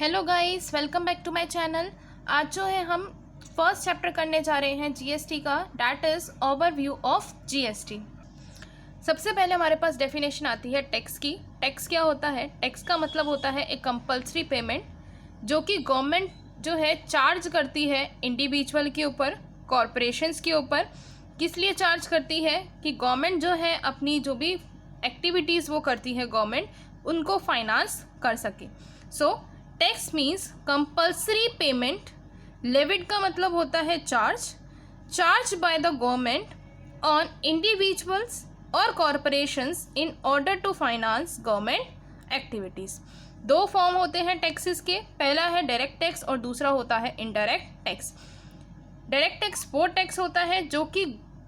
Hello guys, welcome back to my channel. आज जो है हम फर्स्ट चैप्टर करने जा रहे हैं जीएसटी का, that is overview of GST. सबसे पहले हमारे पास डेफिनेशन आती है टैक्स की। टैक्स क्या होता है? टैक्स का मतलब होता है एक कंपल्सरी पेमेंट जो कि गवर्नमेंट जो है चार्ज करती है इंडिविजुअल के ऊपर, कॉरपोरेशंस के ऊपर। किस लिए चार्ज करती है? कि गवर्नमेंट जो है अपनी जो भी एक्टिविटीज़ वो करती है गवर्नमेंट, उनको फाइनेंस कर सके। So tax means compulsory payment. Levied का मतलब होता है charge by the government on individuals और corporations in order to finance government activities. दो फॉर्म होते हैं टैक्सेस के, पहला है डायरेक्ट टैक्स और दूसरा होता है इनडायरेक्ट टैक्स। डायरेक्ट टैक्स वो टैक्स होता है जो कि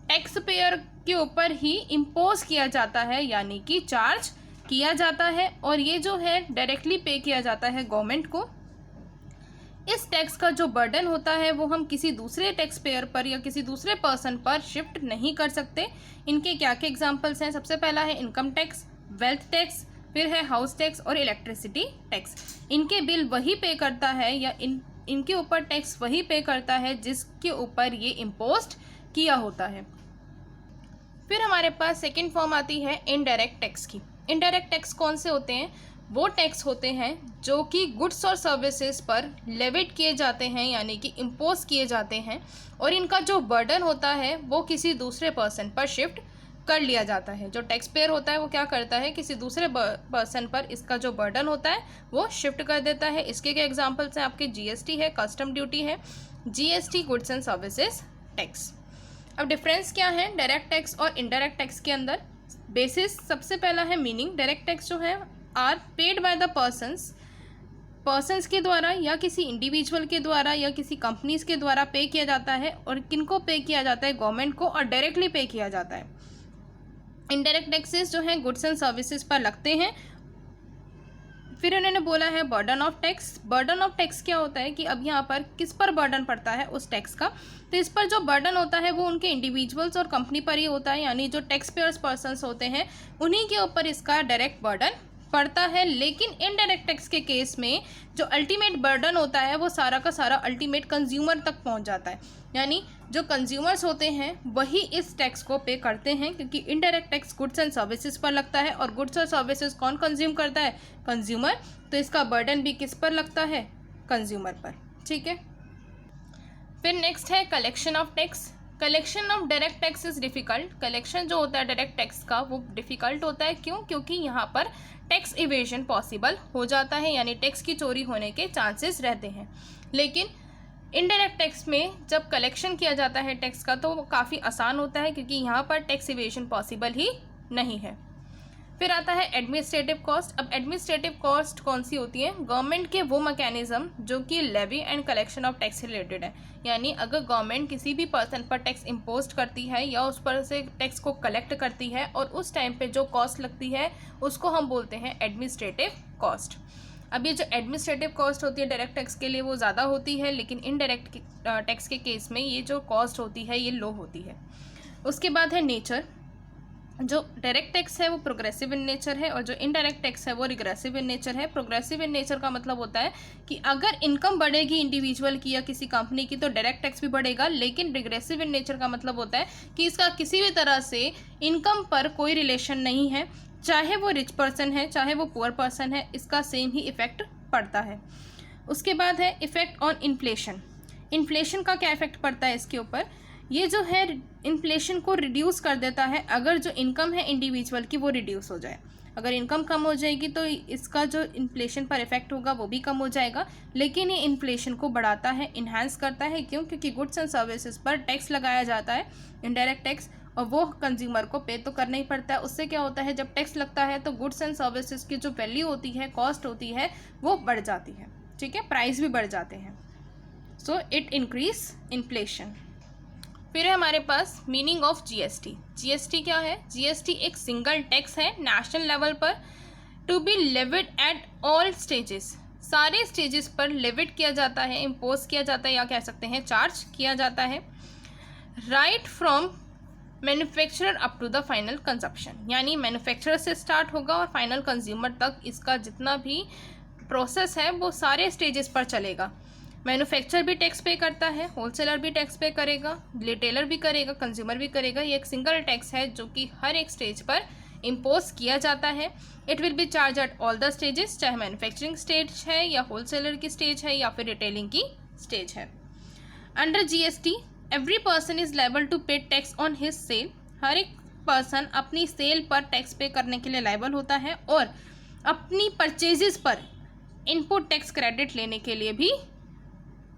टैक्स पेयर के ऊपर ही इम्पोज किया जाता है, यानी कि चार्ज किया जाता है, और ये जो है डायरेक्टली पे किया जाता है गवर्नमेंट को। इस टैक्स का जो बर्डन होता है वो हम किसी दूसरे टैक्स पेयर पर या किसी दूसरे पर्सन पर शिफ्ट नहीं कर सकते। इनके क्या क्या एग्जांपल्स हैं? सबसे पहला है इनकम टैक्स, वेल्थ टैक्स, फिर है हाउस टैक्स और इलेक्ट्रिसिटी टैक्स। इनके बिल वही पे करता है या इनके ऊपर टैक्स वही पे करता है जिसके ऊपर ये इम्पोज्ड किया होता है। फिर हमारे पास सेकेंड फॉर्म आती है इनडायरेक्ट टैक्स की। इनडायरेक्ट टैक्स कौन से होते हैं? वो टैक्स होते हैं जो कि गुड्स और सर्विसेज पर लेविट किए जाते हैं, यानी कि इम्पोज किए जाते हैं, और इनका जो बर्डन होता है वो किसी दूसरे पर्सन पर शिफ्ट कर लिया जाता है। जो टैक्स पेयर होता है वो क्या करता है, किसी दूसरे पर्सन पर इसका जो बर्डन होता है वो शिफ्ट कर देता है। इसके क्या एग्जाम्पल्स हैं? आपके जीएसटी है, कस्टम ड्यूटी है, GST goods and services tax. अब डिफरेंस क्या है डायरेक्ट टैक्स और इनडायरेक्ट टैक्स के अंदर? बेसिस सबसे पहला है मीनिंग। डायरेक्ट टैक्स जो है are paid by the persons के द्वारा या किसी इंडिविजुअल के द्वारा या किसी कंपनीज के द्वारा पे किया जाता है। और किनको पे किया जाता है? गवर्नमेंट को, और डायरेक्टली पे किया जाता है। इनडायरेक्ट टैक्सेस जो हैं गुड्स एंड सर्विसेज पर लगते हैं। फिर उन्होंने बोला है burden of tax. Burden of tax क्या होता है कि अब यहाँ पर किस पर बर्डन पड़ता है उस टैक्स का? तो इस पर जो बर्डन होता है वो उनके इंडिविजुअल्स और कंपनी पर ही होता है, यानी जो टैक्स पेयर्स पर्सन्स होते हैं उन्हीं के ऊपर इसका डायरेक्ट बर्डन पड़ता है। लेकिन इनडायरेक्ट टैक्स के केस में जो अल्टीमेट बर्डन होता है वो सारा का सारा अल्टीमेट कंज्यूमर तक पहुंच जाता है, यानी जो कंज्यूमर्स होते हैं वही इस टैक्स को पे करते हैं, क्योंकि indirect tax goods and services पर लगता है और गुड्स और सर्विसेज कौन कंज्यूम करता है? कंज्यूमर। तो इसका बर्डन भी किस पर लगता है? कंज्यूमर पर। ठीक है। फिर नेक्स्ट है collection of tax. Collection of direct tax is difficult. Collection जो होता है डायरेक्ट टैक्स का वो डिफ़िकल्ट होता है। क्यों? क्योंकि यहाँ पर टैक्स इवेजन पॉसिबल हो जाता है, यानी टैक्स की चोरी होने के चांसेस रहते हैं। लेकिन इनडायरेक्ट टैक्स में जब कलेक्शन किया जाता है टैक्स का तो वो काफ़ी आसान होता है, क्योंकि यहाँ पर टैक्स इवेजन पॉसिबल ही नहीं है। फिर आता है एडमिनिस्ट्रेटिव कॉस्ट। अब एडमिनिस्ट्रेटिव कॉस्ट कौन सी होती है? गवर्नमेंट के वो मैकेनिज्म जो कि levy and collection of tax से रिलेटेड है, यानी अगर गवर्नमेंट किसी भी पर्सन पर टैक्स इम्पोज करती है या उस पर से टैक्स को कलेक्ट करती है और उस टाइम पे जो कॉस्ट लगती है उसको हम बोलते हैं एडमिनिस्ट्रेटिव कॉस्ट। अब ये जो एडमिनिस्ट्रेटिव कॉस्ट होती है डायरेक्ट टैक्स के लिए वो ज़्यादा होती है, लेकिन इनडायरेक्ट टैक्स के केस में ये जो कॉस्ट होती है ये लो होती है। उसके बाद है नेचर। जो डायरेक्ट टैक्स है वो प्रोग्रेसिव इन नेचर है और जो इनडायरेक्ट टैक्स है वो रिग्रेसिव इन नेचर है। प्रोग्रेसिव इन नेचर का मतलब होता है कि अगर इनकम बढ़ेगी इंडिविजुअल की या किसी कंपनी की तो डायरेक्ट टैक्स भी बढ़ेगा, लेकिन रिग्रेसिव इन नेचर का मतलब होता है कि इसका किसी भी तरह से इनकम पर कोई रिलेशन नहीं है, चाहे वो रिच पर्सन है चाहे वो पुअर पर्सन है, इसका सेम ही इफेक्ट पड़ता है। उसके बाद है इफेक्ट ऑन इन्फ्लेशन। इन्फ्लेशन का क्या इफेक्ट पड़ता है इसके ऊपर? ये जो है इन्फ्लेशन को रिड्यूस कर देता है। अगर जो इनकम है इंडिविजुअल की वो रिड्यूस हो जाए, अगर इनकम कम हो जाएगी तो इसका जो इन्फ्लेशन पर इफेक्ट होगा वो भी कम हो जाएगा, लेकिन ये इन्फ्लेशन को बढ़ाता है, इन्हांस करता है। क्यों? क्योंकि गुड्स एंड सर्विसेज पर टैक्स लगाया जाता है, इनडायरेक्ट टैक्स, और वो कंज्यूमर को पे तो करना ही पड़ता है। उससे क्या होता है, जब टैक्स लगता है तो गुड्स एंड सर्विसेज की जो वैल्यू होती है, कॉस्ट होती है, वो बढ़ जाती है। ठीक है, प्राइस भी बढ़ जाते हैं। So it increase inflation. फिर है हमारे पास मीनिंग ऑफ जीएसटी। जीएसटी क्या है? जीएसटी एक सिंगल टैक्स है नेशनल लेवल पर, to be levied at all stages. सारे स्टेजेस पर लेविड किया जाता है, इम्पोज किया जाता है, या कह सकते हैं चार्ज किया जाता है। Right from manufacturer up to the final consumption, यानी मैन्युफैक्चरर से स्टार्ट होगा और फाइनल कंज्यूमर तक इसका जितना भी प्रोसेस है वो सारे स्टेजेस पर चलेगा। मैन्युफैक्चरर भी टैक्स पे करता है, होलसेलर भी टैक्स पे करेगा, रिटेलर भी करेगा, कंज्यूमर भी करेगा। ये एक सिंगल टैक्स है जो कि हर एक स्टेज पर इम्पोज किया जाता है। It will be charge at all the stages, चाहे मैन्युफैक्चरिंग स्टेज है या होलसेलर की स्टेज है या फिर रिटेलिंग की स्टेज है। Under GST every person is liable to pay tax on his sale. हर एक पर्सन अपनी सेल पर टैक्स पे करने के लिए लायबल होता है और अपनी परचेजेस पर इनपुट टैक्स क्रेडिट लेने के लिए भी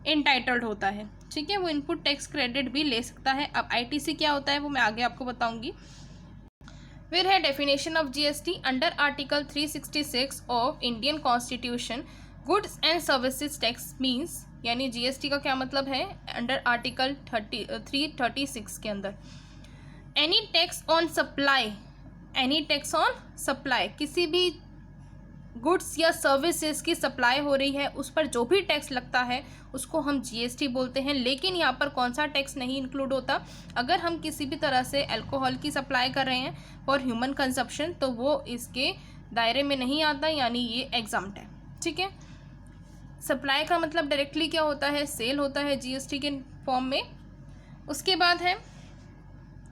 इंटाइटल्ड होता है। ठीक है, वो इनपुट टैक्स क्रेडिट भी ले सकता है। अब आईटीसी क्या होता है वो मैं आगे आपको बताऊंगी। फिर है definition of GST under article 366 of Indian constitution. Goods and services tax means, यानी जीएसटी का क्या मतलब है अंडर आर्टिकल 336 के अंदर, any tax on supply, any tax on supply, किसी भी गुड्स या सर्विसेज की सप्लाई हो रही है उस पर जो भी टैक्स लगता है उसको हम जीएसटी बोलते हैं। लेकिन यहाँ पर कौन सा टैक्स नहीं इंक्लूड होता, अगर हम किसी भी तरह से अल्कोहल की सप्लाई कर रहे हैं फॉर ह्यूमन कंजप्शन तो वो इसके दायरे में नहीं आता, यानी ये एग्जम्प्ट है। ठीक है, सप्लाई का मतलब डायरेक्टली क्या होता है, सेल होता है जीएसटी के फॉर्म में। उसके बाद है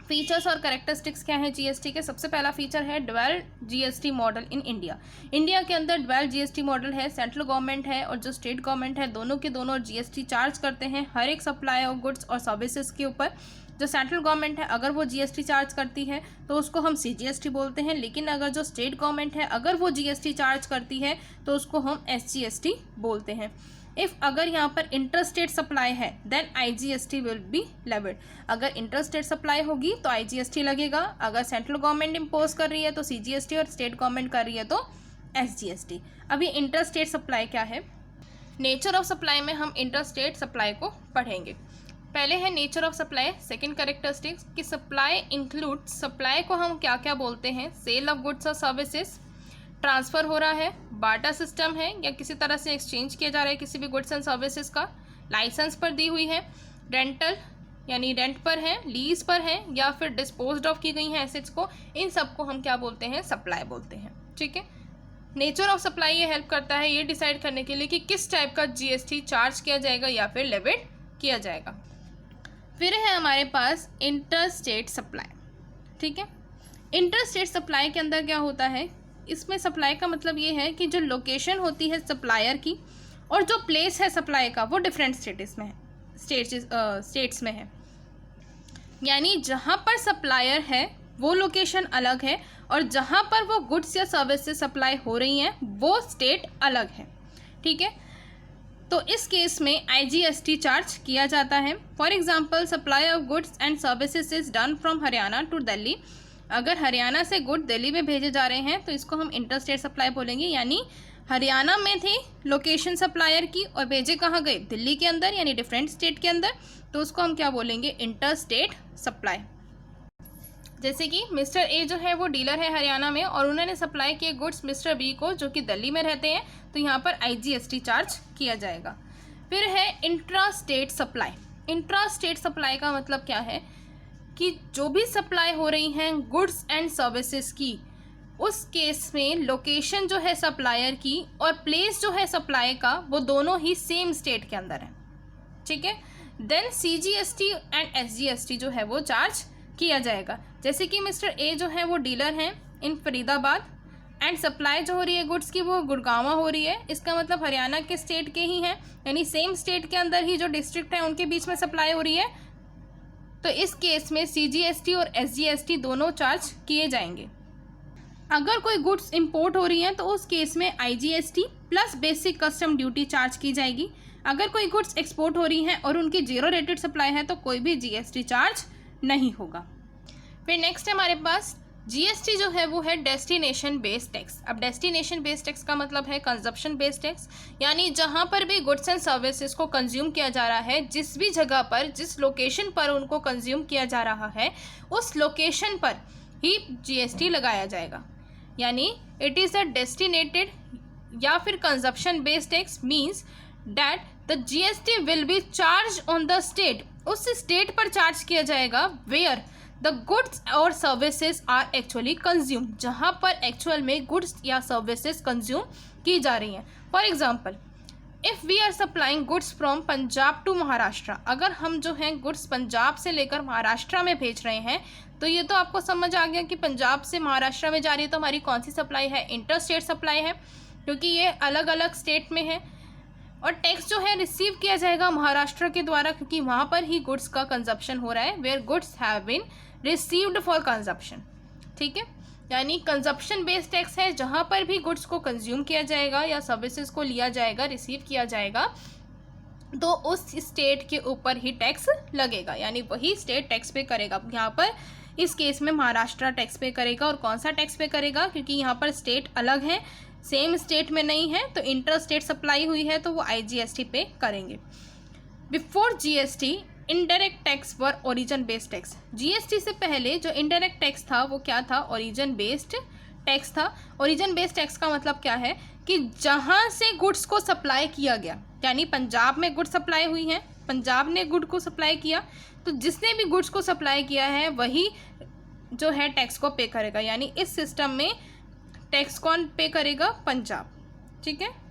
फीचर्स और कैरेक्टरिस्टिक्स क्या है जीएसटी के। सबसे पहला फीचर है dual GST model in India. India के अंदर ड्वेल जीएसटी मॉडल है, सेंट्रल गवर्नमेंट है और जो स्टेट गवर्नमेंट है दोनों के दोनों जीएसटी चार्ज करते हैं हर एक सप्लाई ऑफ गुड्स और सर्विसेज के ऊपर। जो सेंट्रल गवर्नमेंट है अगर वो जीएसटी चार्ज करती है तो उसको हम सीजीएसटी बोलते हैं, लेकिन अगर जो स्टेट गवर्नमेंट है अगर वो जीएसटी चार्ज करती है तो उसको हम एसजीएसटी बोलते हैं। इफ़ अगर यहाँ पर इंटरस्टेट सप्लाई है then IGST will be levied. अगर इंटरस्टेट सप्लाई होगी तो आईजीएसटी लगेगा, अगर सेंट्रल गवर्नमेंट इम्पोज कर रही है तो सीजीएसटी और स्टेट गवर्नमेंट कर रही है तो एसजीएसटी। अब ये इंटरस्टेट सप्लाई क्या है, नेचर ऑफ सप्लाई में हम इंटरस्टेट सप्लाई को पढ़ेंगे। पहले है nature of supply, second characteristics कि सप्लाई इंक्लूड, सप्लाई को हम क्या क्या बोलते हैं, सेल ऑफ गुड्स और सर्विसेज, ट्रांसफ़र हो रहा है, बाटा सिस्टम है या किसी तरह से एक्सचेंज किया जा रहा है किसी भी गुड्स एंड सर्विसेज का, लाइसेंस पर दी हुई है, रेंटल यानी रेंट पर है, लीज पर है या फिर डिस्पोज्ड ऑफ की गई हैं एसेट्स को, इन सबको हम क्या बोलते हैं, सप्लाई बोलते हैं। ठीक है, नेचर ऑफ सप्लाई ये हेल्प करता है ये डिसाइड करने के लिए कि किस टाइप का जीएसटी चार्ज किया जाएगा या फिर लेविड किया जाएगा। फिर है हमारे पास इंटरस्टेट सप्लाई। ठीक है, इंटरस्टेट सप्लाई के अंदर क्या होता है, इसमें सप्लाई का मतलब ये है कि जो लोकेशन होती है सप्लायर की और जो प्लेस है सप्लाई का वो डिफरेंट स्टेट्स में है, स्टेट्स में है। यानी जहाँ पर सप्लायर है वो लोकेशन अलग है और जहाँ पर वो गुड्स या सर्विसेज सप्लाई हो रही हैं वो स्टेट अलग है। ठीक है, तो इस केस में आईजीएसटी चार्ज किया जाता है। For example supply of goods and services is done from Haryana to Delhi. अगर हरियाणा से गुड दिल्ली में भेजे जा रहे हैं तो इसको हम इंटरस्टेट सप्लाई बोलेंगे, यानी हरियाणा में थी लोकेशन सप्लायर की और भेजे कहाँ गए, दिल्ली के अंदर यानी डिफरेंट स्टेट के अंदर, तो उसको हम क्या बोलेंगे, इंटरस्टेट सप्लाई। जैसे कि मिस्टर ए जो है वो डीलर है हरियाणा में और उन्होंने सप्लाई किए गुड्स मिस्टर बी को जो कि दिल्ली में रहते हैं, तो यहाँ पर आईजीएसटी चार्ज किया जाएगा। फिर है intra state supply. Intra state supply का मतलब क्या है कि जो भी सप्लाई हो रही हैं गुड्स एंड सर्विसेज की, उस केस में लोकेशन जो है सप्लायर की और प्लेस जो है सप्लाई का वो दोनों ही सेम स्टेट के अंदर है। ठीक है, देन सीजीएसटी एंड एसजीएसटी जो है वो चार्ज किया जाएगा। जैसे कि मिस्टर ए जो है वो डीलर हैं इन फरीदाबाद एंड सप्लाई जो हो रही है गुड्स की वो गुड़गांव हो रही है, इसका मतलब हरियाणा के स्टेट के ही हैं, यानी सेम स्टेट के अंदर ही जो डिस्ट्रिक्ट है उनके बीच में सप्लाई हो रही है। तो इस केस में सीजीएसटी और एसजीएसटी दोनों चार्ज किए जाएंगे। अगर कोई गुड्स इंपोर्ट हो रही हैं तो उस केस में IGST plus basic custom duty charge की जाएगी। अगर कोई गुड्स एक्सपोर्ट हो रही हैं और उनकी जीरो रेटेड सप्लाई है तो कोई भी जीएसटी चार्ज नहीं होगा। फिर नेक्स्ट हमारे पास जीएसटी जो है वो है डेस्टिनेशन बेस्ड टैक्स। अब डेस्टिनेशन बेस्ड टैक्स का मतलब है कंजप्शन बेस्ड टैक्स, यानी जहाँ पर भी गुड्स एंड सर्विसेज को कंज्यूम किया जा रहा है, जिस भी जगह पर जिस लोकेशन पर उनको कंज्यूम किया जा रहा है उस लोकेशन पर ही जीएसटी लगाया जाएगा। यानी इट इज़ अ डेस्टिनेटेड या फिर consumption based tax means that the GST will be charge on the state, उस स्टेट पर चार्ज किया जाएगा वेयर द गुड्स और सर्विसेज आर एक्चुअली कंज्यूम, जहाँ पर एक्चुअल में गुड्स या सर्विसेज कंज्यूम की जा रही हैं। For example, if we are supplying goods from Punjab to Maharashtra, अगर हम जो हैं गुड्स पंजाब से लेकर महाराष्ट्र में भेज रहे हैं, तो ये तो आपको समझ आ गया कि पंजाब से महाराष्ट्र में जा रही है तो हमारी कौन सी सप्लाई है, इंटर स्टेट सप्लाई है, क्योंकि ये अलग अलग स्टेट में है। और टैक्स जो है रिसीव किया जाएगा महाराष्ट्र के द्वारा, क्योंकि वहाँ पर ही गुड्स का कंजप्शन हो रहा है, where goods have been received for consumption. ठीक है, यानी कंजप्शन बेस्ड टैक्स है, जहाँ पर भी गुड्स को कंज्यूम किया जाएगा या सर्विसेज को लिया जाएगा, रिसीव किया जाएगा, तो उस स्टेट के ऊपर ही टैक्स लगेगा, यानी वही स्टेट टैक्स पे करेगा। यहाँ पर इस केस में महाराष्ट्र टैक्स पे करेगा। और कौन सा टैक्स पे करेगा, क्योंकि यहाँ पर स्टेट अलग है, सेम स्टेट में नहीं है, तो इंटर स्टेट सप्लाई हुई है तो वो IGST पे करेंगे। बिफोर GST इनडायरेक्ट टैक्स वर ओरिजिन बेस्ड टैक्स। GST से पहले जो इनडायरेक्ट टैक्स था वो क्या था, ओरिजिन बेस्ड टैक्स था। ओरिजिन बेस्ड टैक्स का मतलब क्या है कि जहाँ से गुड्स को सप्लाई किया गया, यानी पंजाब में गुड्स सप्लाई हुई हैं, पंजाब ने गुड को सप्लाई किया, तो जिसने भी गुड्स को सप्लाई किया है वही जो है टैक्स को पे करेगा, यानी इस सिस्टम में टैक्स कौन पे करेगा, पंजाब। ठीक है,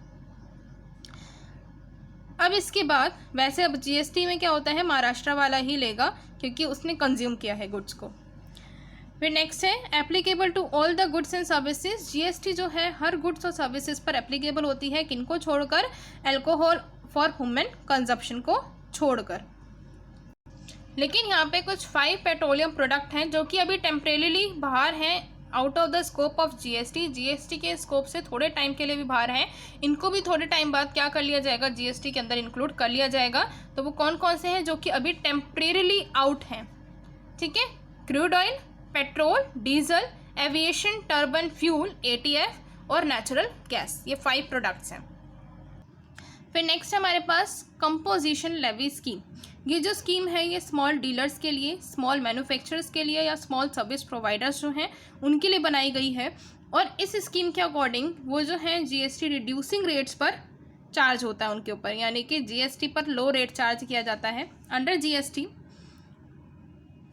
अब इसके बाद वैसे अब GST में क्या होता है, महाराष्ट्र वाला ही लेगा क्योंकि उसने कंज्यूम किया है गुड्स को। फिर नेक्स्ट है applicable to all the goods and services. GST जो है हर गुड्स और सर्विसेज पर एप्लीकेबल होती है, किनको छोड़कर, अल्कोहल फॉर ह्यूमन कंजप्शन को छोड़कर। लेकिन यहाँ पे कुछ 5 पेट्रोलियम प्रोडक्ट हैं जो कि अभी टेम्परेरीली बाहर हैं, out of the scope of GST के स्कोप से थोड़े टाइम के लिए भी बाहर हैं। इनको भी थोड़े टाइम बाद क्या कर लिया जाएगा, GST के अंदर इंक्लूड कर लिया जाएगा। तो वो कौन कौन से हैं जो कि अभी टेम्परेरीली आउट हैं। ठीक है, crude oil, petrol, diesel, aviation turban fuel ATF और नेचुरल गैस, ये 5 प्रोडक्ट्स हैं। फिर नेक्स्ट हमारे पास कंपोजिशन लेवी स्कीम। ये जो स्कीम है ये स्मॉल डीलर्स के लिए, स्मॉल मैन्युफैक्चरर्स के लिए या स्मॉल सर्विस प्रोवाइडर्स जो हैं उनके लिए बनाई गई है। और इस स्कीम के अकॉर्डिंग वो जो है GST रिड्यूसिंग रेट्स पर चार्ज होता है उनके ऊपर, यानी कि GST पर लो रेट चार्ज किया जाता है अंडर GST।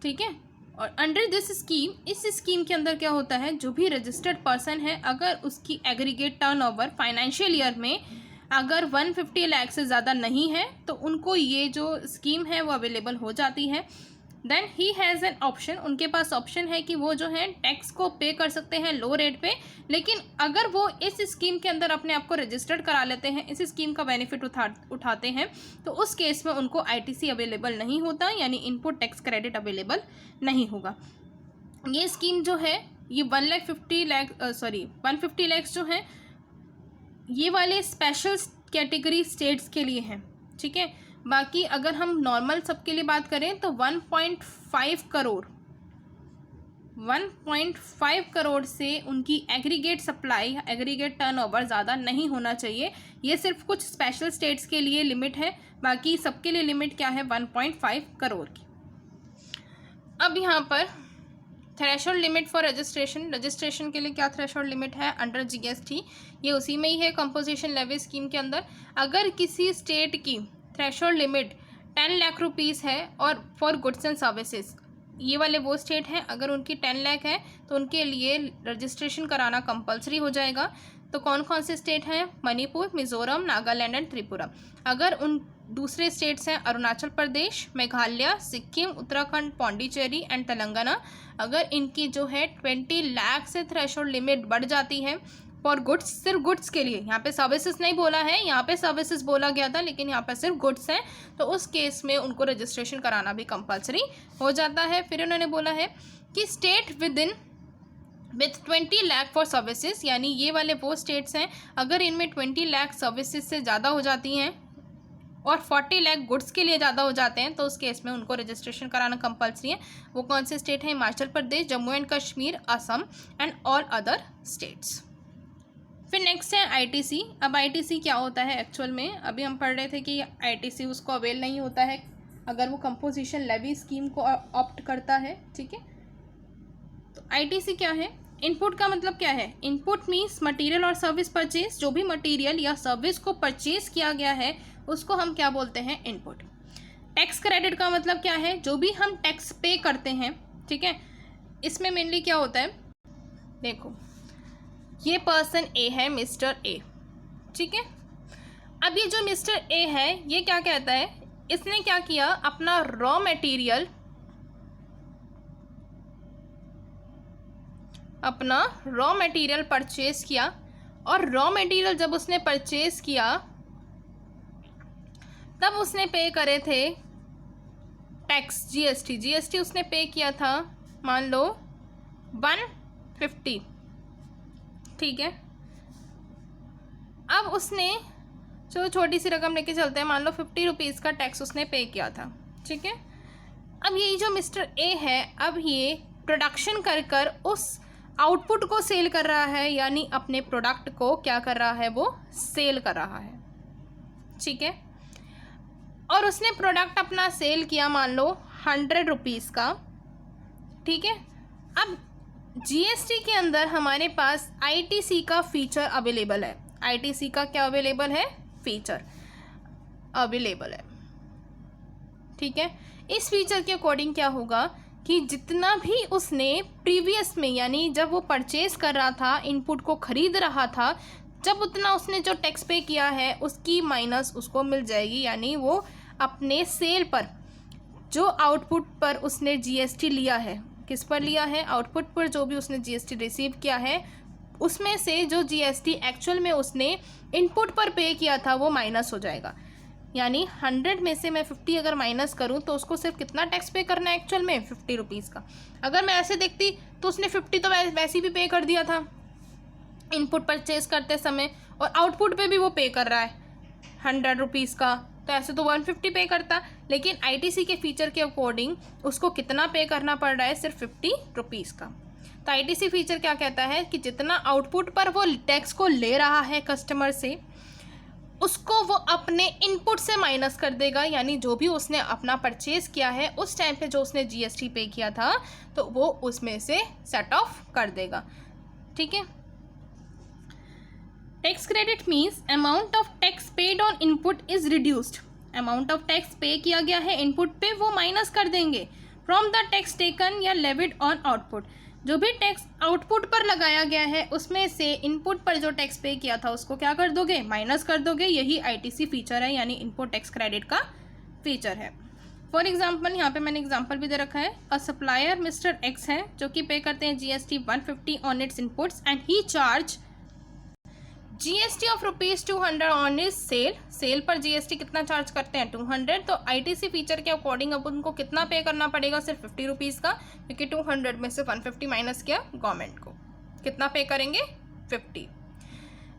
ठीक है, और अंडर दिस स्कीम, इस स्कीम के अंदर क्या होता है, जो भी रजिस्टर्ड पर्सन है अगर उसकी एग्रीगेट टर्नओवर फाइनेंशियल ईयर में अगर 150 लाख से ज़्यादा नहीं है तो उनको ये जो स्कीम है वो अवेलेबल हो जाती है। Then he has an option, उनके पास ऑप्शन है कि वो जो है टैक्स को पे कर सकते हैं लो रेट पे। लेकिन अगर वो इस स्कीम के अंदर अपने आप को रजिस्टर्ड करा लेते हैं, इस स्कीम का बेनिफिट उठाते हैं, तो उस केस में उनको ITC अवेलेबल नहीं होता, यानी इनपुट टैक्स क्रेडिट अवेलेबल नहीं होगा। ये स्कीम जो है ये 150 लाख जो है ये वाले स्पेशल कैटेगरी स्टेट्स के लिए हैं। ठीक है, बाकी अगर हम नॉर्मल सबके लिए बात करें तो 1.5 करोड़ से उनकी एग्रीगेट सप्लाई, एग्रीगेट टर्नओवर ज़्यादा नहीं होना चाहिए। ये सिर्फ कुछ स्पेशल स्टेट्स के लिए लिमिट है, बाकी सबके लिए लिमिट क्या है, 1.5 करोड़ की। अब यहाँ पर थ्रेशोल्ड लिमिट फॉर रजिस्ट्रेशन के लिए क्या थ्रेशोल्ड लिमिट है अंडर GST, ये उसी में ही है कंपोजिशन लेवी स्कीम के अंदर। अगर किसी स्टेट की थ्रेशोल्ड लिमिट 10 लाख रुपीज़ है और फॉर गुड्स एंड सर्विसेज, ये वाले वो स्टेट हैं अगर उनकी 10 लाख है तो उनके लिए रजिस्ट्रेशन कराना कंपलसरी हो जाएगा। तो कौन कौन से स्टेट हैं, मणिपुर, मिजोरम, नागालैंड एंड त्रिपुरा। अगर उन दूसरे स्टेट्स हैं अरुणाचल प्रदेश, मेघालय, सिक्किम, उत्तराखंड, पौंडीचेरी एंड तेलंगाना, अगर इनकी जो है 20 लाख से थ्रेशोल्ड लिमिट बढ़ जाती है फॉर गुड्स, सिर्फ गुड्स के लिए, यहाँ पे सर्विसेज नहीं बोला है, यहाँ पे सर्विसेज बोला गया था लेकिन यहाँ पे सिर्फ गुड्स हैं, तो उस केस में उनको रजिस्ट्रेशन कराना भी कंपलसरी हो जाता है। फिर उन्होंने बोला है कि state with 20 lakh for services, यानी ये वाले वो स्टेट्स हैं अगर इनमें 20 लाख सर्विसेज से ज़्यादा हो जाती हैं और 40 लाख गुड्स के लिए ज़्यादा हो जाते हैं तो उस केस में उनको रजिस्ट्रेशन कराना कंपलसरी है। वो कौन से स्टेट हैं, Himachal Pradesh, Jammu and Kashmir, Assam and all other states. फिर नेक्स्ट है ITC। अब ITC क्या होता है एक्चुअल में, अभी हम पढ़ रहे थे कि ITC उसको अवेल नहीं होता है अगर वो कंपोजिशन लेवी स्कीम को ऑप्ट करता है। ठीक है, तो ITC क्या है, इनपुट का मतलब क्या है, इनपुट मीन्स मटेरियल और सर्विस परचेज, जो भी मटेरियल या सर्विस को परचेज किया गया है उसको हम क्या बोलते हैं, इनपुट। टैक्स क्रेडिट का मतलब क्या है, जो भी हम टैक्स पे करते हैं। ठीक है, इसमें मेनली क्या होता है, देखो ये पर्सन A है, मिस्टर A, ठीक है। अब ये जो मिस्टर ए है ये क्या कहता है, इसने क्या किया, अपना रॉ मटेरियल परचेज किया, और रॉ मटेरियल जब उसने परचेज किया तब उसने पे करे थे टैक्स, जीएसटी उसने पे किया था मान लो 150, ठीक है। अब उसने जो छोटी सी रकम लेके चलते हैं, मान लो 50 रुपीज़ का टैक्स उसने पे किया था, ठीक है। अब ये जो मिस्टर ए है, अब ये प्रोडक्शन कर उस आउटपुट को सेल कर रहा है, यानी अपने प्रोडक्ट को क्या कर रहा है, वो सेल कर रहा है, ठीक है। और उसने प्रोडक्ट अपना सेल किया मान लो 100 रुपीज़ का, ठीक है। अब जीएसटी के अंदर हमारे पास आईटीसी का फीचर अवेलेबल है। आईटीसी का क्या अवेलेबल है, फीचर अवेलेबल है, ठीक है। इस फीचर के अकॉर्डिंग क्या होगा कि जितना भी उसने प्रीवियस में, यानी जब वो परचेज कर रहा था, इनपुट को खरीद रहा था, जब उतना उसने जो टैक्स पे किया है उसकी माइनस उसको मिल जाएगी, यानी वो अपने सेल पर जो आउटपुट पर उसने जीएसटी लिया है, किस पर लिया है, आउटपुट पर जो भी उसने जीएसटी रिसीव किया है, उसमें से जो जीएसटी एक्चुअल में उसने इनपुट पर पे किया था वो माइनस हो जाएगा। यानी 100 में से मैं 50 अगर माइनस करूं तो उसको सिर्फ कितना टैक्स पे करना है एक्चुअल में, 50 रुपीज़ का। अगर मैं ऐसे देखती तो उसने 50 तो वैसे भी पे कर दिया था इनपुट परचेज करते समय, और आउटपुट पे भी वो पे कर रहा है 100 रुपीज़ का, तो ऐसे तो 150 पे करता। लेकिन आईटीसी के फीचर के अकॉर्डिंग उसको कितना पे करना पड़ रहा है, सिर्फ 50 रुपीज़ का। तो आईटीसी फीचर क्या कहता है कि जितना आउटपुट पर वो टैक्स को ले रहा है कस्टमर से, उसको वो अपने इनपुट से माइनस कर देगा, यानी जो भी उसने अपना परचेज किया है उस टाइम पे जो उसने जीएसटी पे किया था तो वो उसमें से सेट ऑफ कर देगा, ठीक है। Tax credit means amount of tax paid on input is reduced. Amount of tax पे किया गया है इनपुट पे वो माइनस कर देंगे फ्रॉम द टैक्स टेकन या लेविड ऑन आउटपुट। जो भी टैक्स आउटपुट पर लगाया गया है उसमें से इनपुट पर जो टैक्स पे किया था उसको क्या कर दोगे, माइनस कर दोगे। यही आईटीसी फीचर है, यानी इनपुट टैक्स क्रेडिट का फीचर है। फॉर एग्जाम्पल यहाँ पे मैंने एग्जाम्पल भी दे रखा है। अ सप्लायर मिस्टर एक्स है जो कि पे करते हैं GST 150 on its inputs and he charge GST of ₹200 on his sale. Sale पर जीएसटी कितना चार्ज करते हैं, 200। तो आईटीसी फीचर के अकॉर्डिंग अब उनको कितना पे करना पड़ेगा, सिर्फ 50 रुपीज़ का, क्योंकि 200 में से 150 माइनस किया गवर्नमेंट को, कितना पे करेंगे, 50।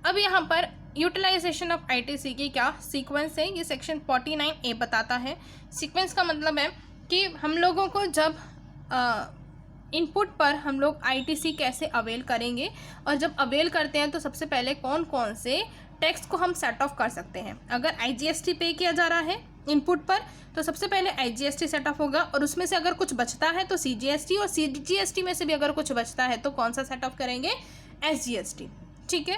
अब यहाँ पर यूटिलाइजेशन ऑफ आईटीसी की क्या सीक्वेंस है, ये सेक्शन 49A बताता है। सीक्वेंस का मतलब है कि हम लोगों को जब इनपुट पर हम लोग आईटीसी कैसे अवेल करेंगे, और जब अवेल करते हैं तो सबसे पहले कौन कौन से टैक्स को हम सेट ऑफ कर सकते हैं। अगर आईजीएसटी पे किया जा रहा है इनपुट पर तो सबसे पहले आईजीएसटी सेट ऑफ होगा, और उसमें से अगर कुछ बचता है तो सीजीएसटी, और सीजीएसटी में से भी अगर कुछ बचता है तो कौन सा सेट ऑफ करेंगे, एसजीएसटी, ठीक है।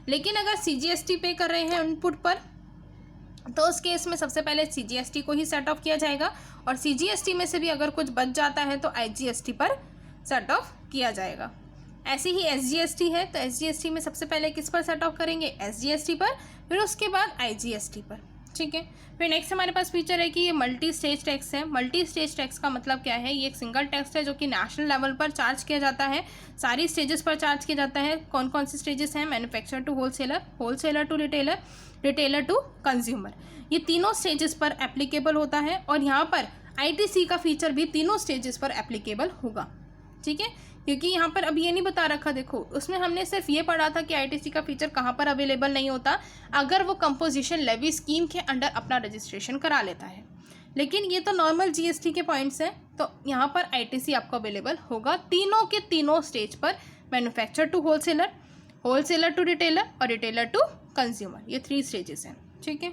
लेकिन अगर सीजीएसटी पे कर रहे हैं इनपुट पर तो उस केस में सबसे पहले सीजीएसटी को ही सेट ऑफ किया जाएगा, और सीजीएसटी में से भी अगर कुछ बच जाता है तो आईजीएसटी पर सेट ऑफ किया जाएगा। ऐसे ही एसजीएसटी है तो एसजीएसटी में सबसे पहले किस पर सेट ऑफ करेंगे, एसजीएसटी पर, फिर उसके बाद आईजीएसटी पर, ठीक है। फिर नेक्स्ट हमारे पास फीचर है कि ये मल्टी स्टेज टैक्स है। मल्टी स्टेज टैक्स का मतलब क्या है, ये एक सिंगल टैक्स है जो कि नेशनल लेवल पर चार्ज किया जाता है, सारी स्टेजेस पर चार्ज किया जाता है। कौन कौन सी स्टेजेस हैं, manufacturer to wholesaler, wholesaler to retailer, retailer to consumer, ये तीनों स्टेजेस पर एप्लीकेबल होता है। और यहाँ पर आईटीसी का फीचर भी तीनों स्टेजेस पर एप्लीकेबल होगा, ठीक है। क्योंकि यहाँ पर अब ये नहीं बता रखा, देखो उसमें हमने सिर्फ ये पढ़ा था कि आईटीसी का फीचर कहाँ पर अवेलेबल नहीं होता, अगर वो कंपोजिशन लेवी स्कीम के अंडर अपना रजिस्ट्रेशन करा लेता है। लेकिन ये तो नॉर्मल जीएसटी के पॉइंट्स हैं, तो यहाँ पर आईटीसी आपको अवेलेबल होगा तीनों के तीनों स्टेज पर, manufacturer to wholesaler, wholesaler to retailer और रिटेलर टू कंज्यूमर, ये 3 स्टेजेस हैं, ठीक है।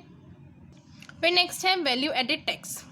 फिर नेक्स्ट है वैल्यू एडिड टैक्स।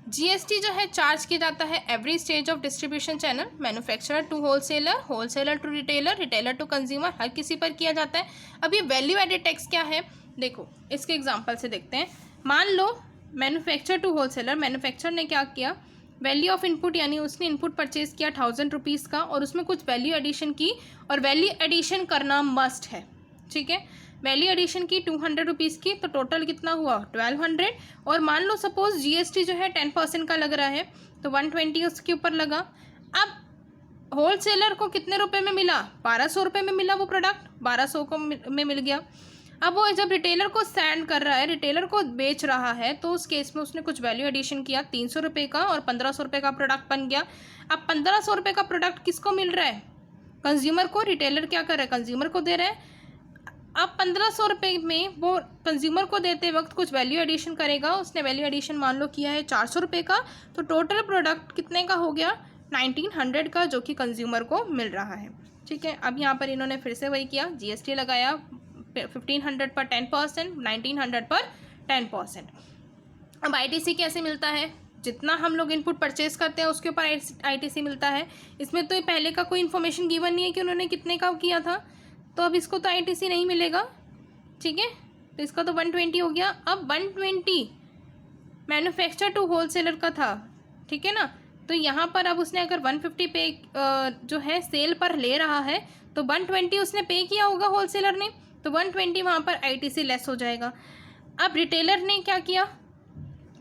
जीएसटी जो है चार्ज किया जाता है every stage of distribution channel, manufacturer to wholesaler, wholesaler to retailer, retailer to consumer, हर किसी पर किया जाता है। अब ये वैल्यू एडेड टैक्स क्या है, देखो इसके एग्जांपल से देखते हैं। मान लो मैन्युफैक्चरर टू होलसेलर, मैन्युफैक्चरर ने क्या किया, वैल्यू ऑफ इनपुट, यानी उसने इनपुट परचेज किया 1000 रुपीज़ का, और उसमें कुछ वैल्यू एडिशन की, और वैल्यू एडिशन करना मस्ट है, ठीक है। वैल्यू एडिशन की 200 रुपीज़ की, तो टोटल कितना हुआ 1200। और मान लो सपोज जीएसटी जो है 10% का लग रहा है, तो 120 उसके ऊपर लगा। अब होलसेलर को कितने रुपए में मिला, 1200 रुपये में मिला वो प्रोडक्ट, 1200 को में मिल गया। अब वो जब रिटेलर को सेंड कर रहा है, रिटेलर को बेच रहा है, तो उस केस में उसने कुछ वैल्यू एडिशन किया 300 रुपये का, और 1500 रुपये का प्रोडक्ट बन गया। अब 1500 रुपये का प्रोडक्ट किसको मिल रहा है, कंज्यूमर को। रिटेलर क्या कर रहा है, कंज्यूमर को दे रहा है। अब 1500 रुपये में वो कंज्यूमर को देते वक्त कुछ वैल्यू एडिशन करेगा, उसने वैल्यू एडिशन मान लो किया है 400 रुपये का, तो टोटल प्रोडक्ट कितने का हो गया 1900 का, जो कि कंज्यूमर को मिल रहा है। ठीक है, अब यहाँ पर इन्होंने फिर से वही किया, जीएसटी लगाया 1500 पर 10%, 1900 पर 10%। अब आईटीसी कैसे मिलता है, जितना हम लोग इनपुट परचेज करते हैं उसके ऊपर आईटीसी मिलता है। इसमें तो पहले का कोई इन्फॉर्मेशन गिवन नहीं है कि उन्होंने कितने का किया था, तो अब इसको तो आईटीसी नहीं मिलेगा। ठीक है, तो इसका तो 120 हो गया। अब 120 मैन्युफैक्चर टू होलसेलर का था, ठीक है ना, तो यहाँ पर अब उसने अगर 150 पे जो है सेल पर ले रहा है, तो 120 उसने पे किया होगा होलसेलर ने, तो 120 वहाँ पर आईटीसी लेस हो जाएगा। अब रिटेलर ने क्या किया,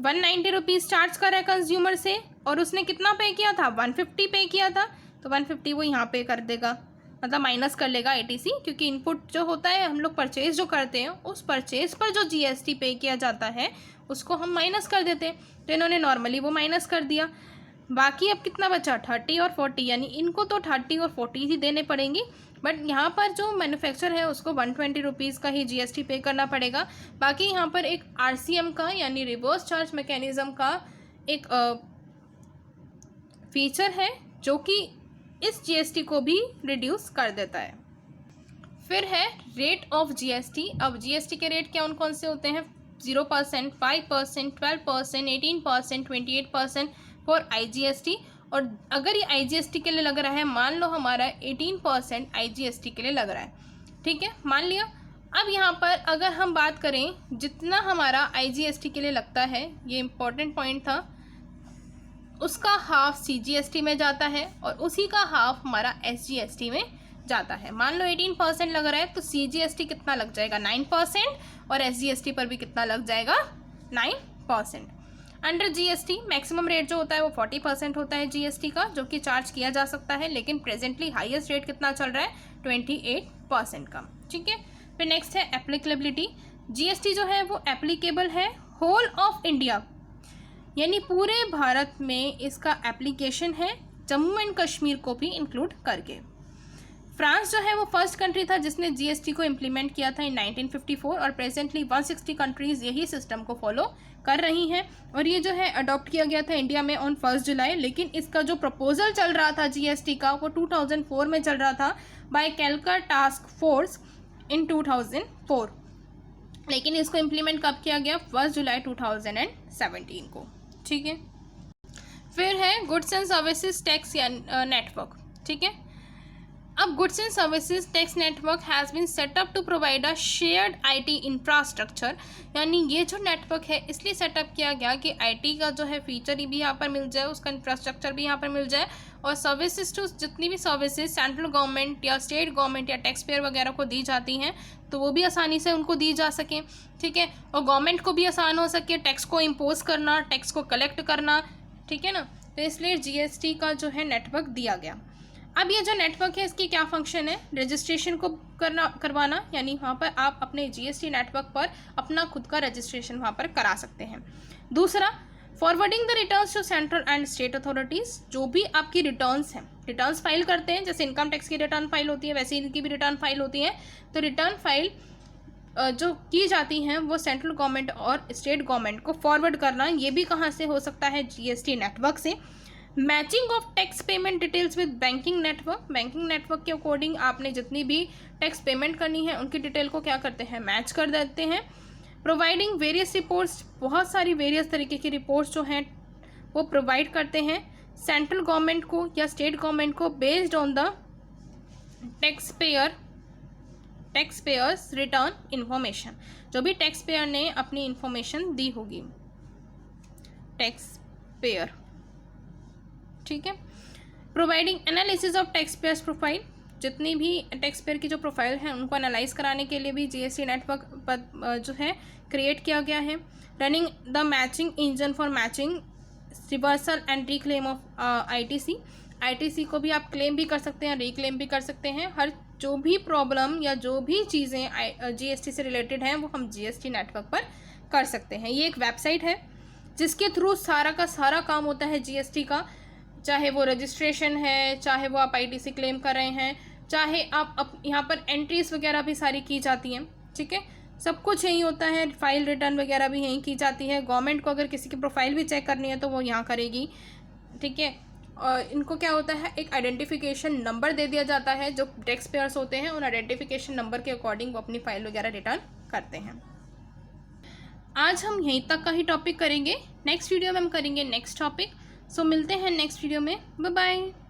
190 रुपीज़ चार्ज करा है कंज्यूमर से, और उसने कितना पे किया था 150 पे किया था, तो 150 वो यहाँ पे कर देगा, मतलब माइनस कर लेगा आईटीसी, क्योंकि इनपुट जो होता है हम लोग परचेज जो करते हैं उस परचेज पर जो जीएसटी पे किया जाता है उसको हम माइनस कर देते हैं, तो इन्होंने नॉर्मली वो माइनस कर दिया। बाकी अब कितना बचा 30 और 40, यानी इनको तो 30 और 40 ही देने पड़ेंगे, बट यहाँ पर जो मैन्युफैक्चर है उसको 120 रुपीज़ का ही जीएसटी पे करना पड़ेगा। बाकी यहाँ पर एक आरसीएम का यानी रिवर्स चार्ज मैकेनिज्म का एक फीचर है जो कि इस जीएसटी को भी रिड्यूस कर देता है। फिर है रेट ऑफ जीएसटी। अब जीएसटी के रेट कौन कौन से होते हैं, 0%, 5%, 12%, 18%, 28% फॉर आईजीएसटी। और अगर ये आईजीएसटी के लिए लग रहा है, मान लो हमारा 18% आईजीएसटी के लिए लग रहा है, ठीक है, मान लिया। अब यहाँ पर अगर हम बात करें जितना हमारा आईजीएसटी के लिए लगता है, ये इम्पोर्टेंट पॉइंट था, उसका हाफ सीजीएसटी में जाता है और उसी का हाफ हमारा एसजीएसटी में जाता है। मान लो 18% लग रहा है, तो सीजीएसटी कितना लग जाएगा 9%, और एसजीएसटी पर भी कितना लग जाएगा 9%। अंडर जीएसटी मैक्सिमम रेट जो होता है वो 40% होता है जीएसटी का, जो कि चार्ज किया जा सकता है, लेकिन प्रेजेंटली हाईएस्ट रेट कितना चल रहा है 28% का। ठीक है, फिर नेक्स्ट है एप्लीकेबिलिटी। जीएसटी जो है वो एप्लीकेबल है होल ऑफ इंडिया, यानी पूरे भारत में इसका एप्लीकेशन है, जम्मू एंड कश्मीर को भी इंक्लूड करके। फ्रांस जो है वो फर्स्ट कंट्री था जिसने जीएसटी को इम्प्लीमेंट किया था इन 1954, और प्रेजेंटली 160 कंट्रीज़ यही सिस्टम को फॉलो कर रही हैं, और ये जो है अडॉप्ट किया गया था इंडिया में ऑन 1 जुलाई। लेकिन इसका जो प्रपोजल चल रहा था जीएसटी का वो 2004 में चल रहा था बाय कैलका टास्क फोर्स इन 2004, लेकिन इसको इम्प्लीमेंट कब किया गया 1 जुलाई 2017 को। ठीक है, फिर है goods and services tax network. ठीक है, अब goods and services tax network has been set up to provide a shared IT infrastructure, यानी ये जो नेटवर्क है इसलिए सेटअप किया गया कि आईटी का जो है फीचर भी यहाँ पर मिल जाए, उसका इंफ्रास्ट्रक्चर भी यहाँ पर मिल जाए, और सर्विसेज टू जितनी भी सर्विसेज सेंट्रल गवर्नमेंट या स्टेट गवर्नमेंट या टैक्स पेयर वगैरह को दी जाती हैं तो वो भी आसानी से उनको दी जा सकें। ठीक है, और गवर्नमेंट को भी आसान हो सके टैक्स को इम्पोज करना, टैक्स को कलेक्ट करना। ठीक है ना, तो इसलिए जीएसटी का जो है नेटवर्क दिया गया। अब ये जो नेटवर्क है इसकी क्या फंक्शन है, रजिस्ट्रेशन को करवाना, यानी वहाँ पर आप अपने जीएसटी नेटवर्क पर अपना खुद का रजिस्ट्रेशन वहाँ पर करा सकते हैं। दूसरा, forwarding the returns to central and state authorities, जो भी आपकी रिटर्न्स हैं, रिटर्न्स फाइल करते हैं, जैसे इनकम टैक्स की रिटर्न फाइल होती है वैसे इनकी भी रिटर्न फाइल होती है, तो रिटर्न फाइल जो की जाती हैं वो सेंट्रल गवर्नमेंट और स्टेट गवर्नमेंट को फॉरवर्ड करना, ये भी कहाँ से हो सकता है जीएसटी नेटवर्क से। Matching of tax payment details with banking network, banking network के अकॉर्डिंग आपने जितनी भी टैक्स पेमेंट करनी है उनकी डिटेल को क्या करते हैं, मैच कर देते हैं। प्रोवाइडिंग वेरियस रिपोर्ट्स, बहुत सारी वेरियस तरीके की रिपोर्ट्स जो हैं वो प्रोवाइड करते हैं सेंट्रल गवर्नमेंट को या स्टेट गवर्नमेंट को based on the tax payers return information, जो भी टैक्स पेयर ने अपनी इन्फॉर्मेशन दी होगी, टैक्स पेयर। ठीक है, providing analysis of tax payers profile, जितनी भी टैक्स पेयर की जो प्रोफाइल है उनको एनालाइज कराने के लिए भी जीएसटी नेटवर्क पर जो है क्रिएट किया गया है। Running the matching engine for matching reversal and reclaim of ITC को भी आप क्लेम भी कर सकते हैं, रिक्लेम भी कर सकते हैं। हर जो भी प्रॉब्लम या जो भी चीज़ें जीएसटी से रिलेटेड हैं वो हम जीएसटी नेटवर्क पर कर सकते हैं। ये एक वेबसाइट है जिसके थ्रू सारा का सारा काम होता है जीएसटी का, चाहे वो रजिस्ट्रेशन है, चाहे वो आप आईटीसी क्लेम कर रहे हैं, चाहे आप यहाँ पर एंट्रीज वगैरह भी सारी की जाती हैं। ठीक है, सब कुछ यही होता है। फाइल रिटर्न वगैरह भी यहीं की जाती है। गवर्नमेंट को अगर किसी की प्रोफाइल भी चेक करनी है तो वो यहाँ करेगी। ठीक है, और इनको क्या होता है, एक आइडेंटिफिकेशन नंबर दे दिया जाता है। जो टैक्स पेयर्स होते हैं उन आइडेंटिफिकेशन नंबर के अकॉर्डिंग वो अपनी फाइल वगैरह रिटर्न करते हैं। आज हम यहीं तक का ही टॉपिक करेंगे। नेक्स्ट वीडियो में हम करेंगे नेक्स्ट टॉपिक। सो मिलते हैं नेक्स्ट वीडियो में। Bye bye.